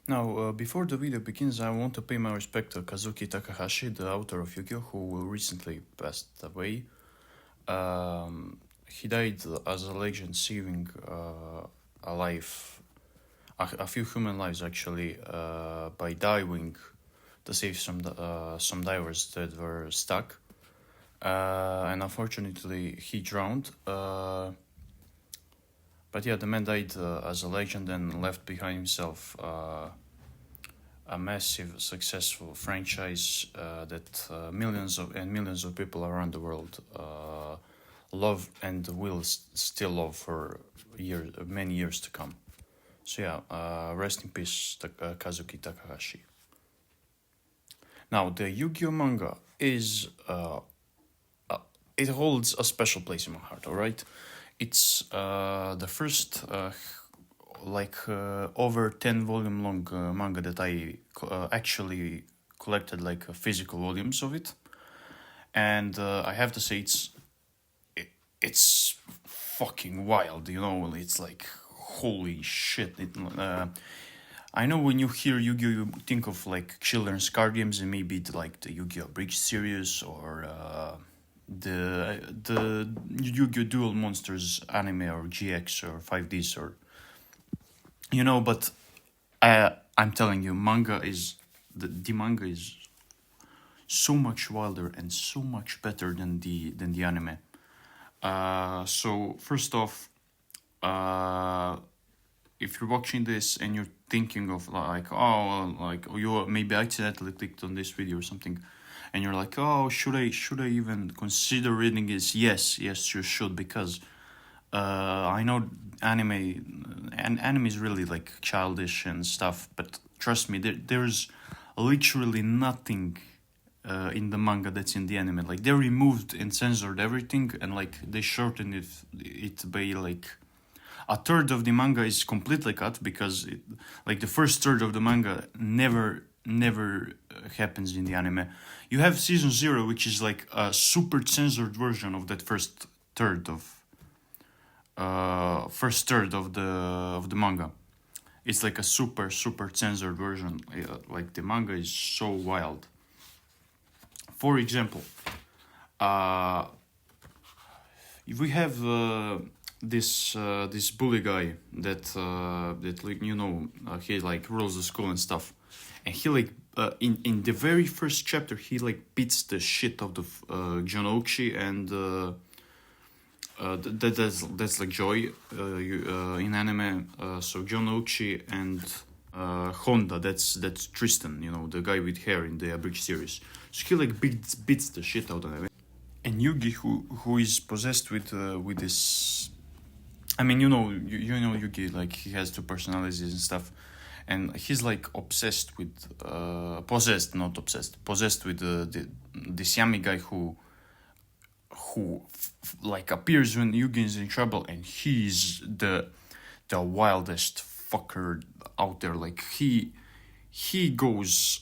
Now, before the video begins, I want to pay my respect to Kazuki Takahashi, the author of Yu-Gi-Oh, who recently passed away. He died as a legend, saving a life, a few human lives actually, by diving to save some divers that were stuck. And unfortunately, he drowned. But yeah, the man died as a legend and left behind himself a massive, successful franchise that millions of people around the world love and will still love for many years to come. So yeah, rest in peace, Kazuki Takahashi. Now, the Yu-Gi-Oh manga is it holds a special place in my heart. All right, it's the first over 10 volume long manga that I actually collected, like physical volumes of it, and I have to say it's fucking wild. You know, it's like holy shit. I know when you hear Yu-Gi-Oh, you think of like children's card games and maybe like the Yu-Gi-Oh Bridge series or the Yu-Gi-Oh Duel Monsters anime or GX or 5Ds or but I'm telling you, the manga is so much wilder and so much better than the anime. So first off, if you're watching this and you're thinking of you maybe accidentally clicked on this video or something, and you're like, oh, should I even consider reading this? Yes, you should, because I know anime is really like childish and stuff, but trust me, there's literally nothing in the manga that's in the anime. Like they removed and censored everything, and like they shortened it by like a third of the manga is completely cut because like the first third of the manga never happens in the anime. You have season 0, which is like a super censored version of that third of first third of the manga. It's like a super censored version. Like the manga is so wild. For example, if we have this bully guy that he like rules the school and stuff, and he like in the very first chapter he like beats the shit out of John Okshi and that's like Joy in anime. So John Okshi and Honda, that's Tristan, the guy with hair in the Bridge series. So he like beats the shit out of him. And Yugi, who is possessed with this. I mean, you know Yugi, like he has two personalities and stuff, and he's like obsessed with possessed, not obsessed, possessed with this Yami guy who like appears when Yugi is in trouble, and he's the wildest fucker out there. Like he does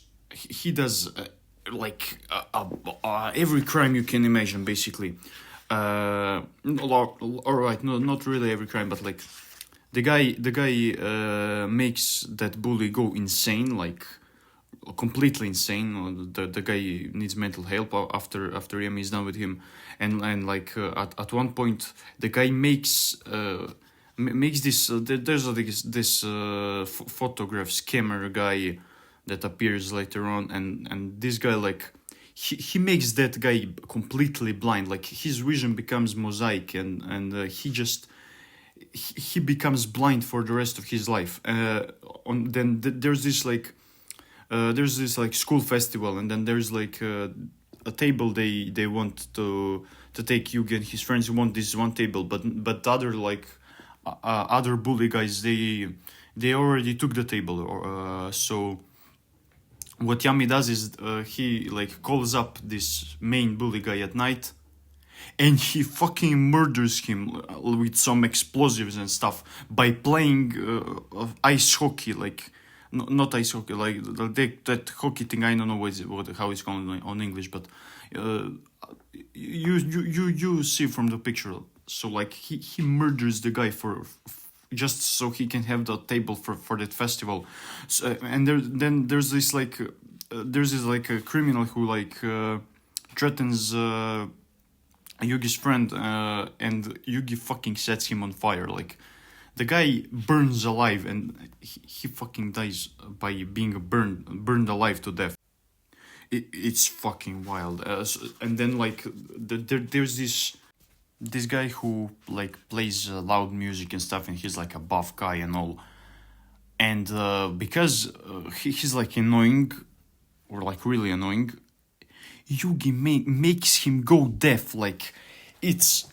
every crime you can imagine, basically. All right, no, not really every crime, but like the guy makes that bully go insane, like completely insane. The guy needs mental help after Yami is done with him, and like at one point the guy makes this. There's this photograph scammer guy that appears later on, and this guy like he makes that guy completely blind. Like his vision becomes mosaic, and he becomes blind for the rest of his life. There's this like school festival, and then there's like a table they want to take Yugi and his friends want this one table, but other like other bully guys, they already took the table, or so what Yami does is he like calls up this main bully guy at night, and he fucking murders him with some explosives and stuff by playing ice hockey, like not ice hockey, like that hockey thing. I don't know how it's called on English, but you see from the picture. So like he murders the guy just so he can have the table for that festival. So, and there's this like there's this like a criminal who like threatens Yugi's friend, and Yugi fucking sets him on fire. Like the guy burns alive, and he fucking dies by being burned alive to death. It's fucking wild. And then like there's this guy who like plays loud music and stuff, and he's like a buff guy and all. And because he's like annoying, or like really annoying, Yugi makes him go deaf. Like it's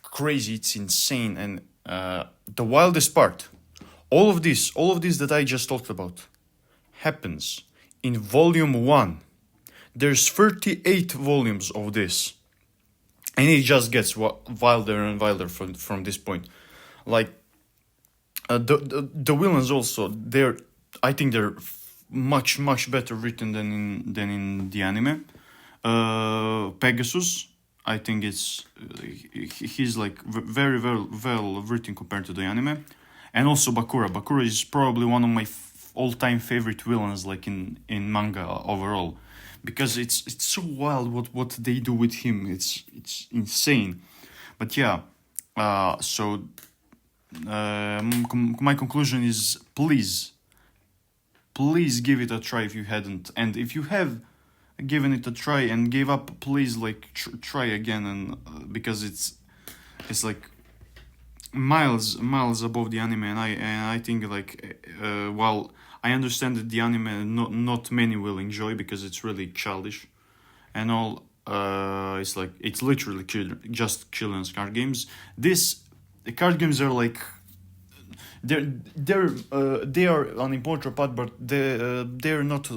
crazy, it's insane. And the wildest part, all of this that I just talked about happens in volume 1. There's 38 volumes of this, and it just gets wilder and wilder from this point. Like the villains also, I think they're much better written than in the anime. Pegasus, I think he's like very well written compared to the anime. And also Bakura is probably one of my all-time favorite villains, like in manga overall, because it's so wild what they do with him. It's insane. But yeah, so my conclusion is, please give it a try if you hadn't, and if you have given it a try and gave up, please like try again. And because it's like miles above the anime. And I think like while I understand that the anime not many will enjoy because it's really childish and all, it's like it's literally just children's card games. The card games are like they are an important part, but they're not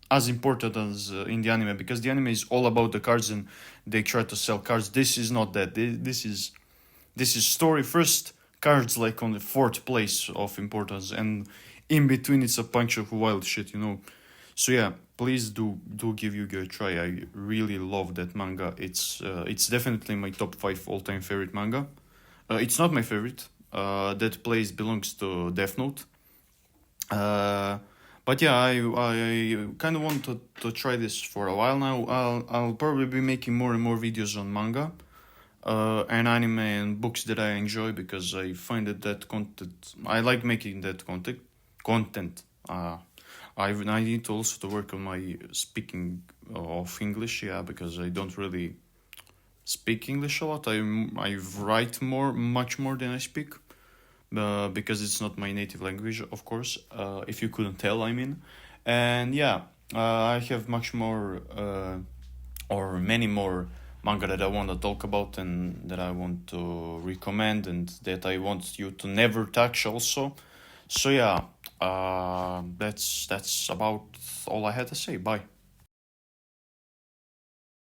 as important as in the anime, because the anime is all about the cards and they try to sell cards. This is not that. This is story first, cards like on the 4th place of importance, and in between it's a bunch of wild shit, you know. So yeah, please do give Yu-Gi-Oh a try. I really love that manga. It's definitely my top 5 all-time favorite manga. It's not my favorite. That place belongs to Death Note. But yeah, I kind of want to try this for a while now. I'll probably be making more and more videos on manga, and anime and books that I enjoy, because I find that content. I like making that content. I need to also to work on my speaking of English, yeah, because I don't really speak English a lot. I write much more than I speak, because it's not my native language, of course. If you couldn't tell, I mean. And yeah, I have much more, or many more manga that I want to talk about and that I want to recommend and that I want you to never touch also. So yeah, that's about all I had to say. Bye.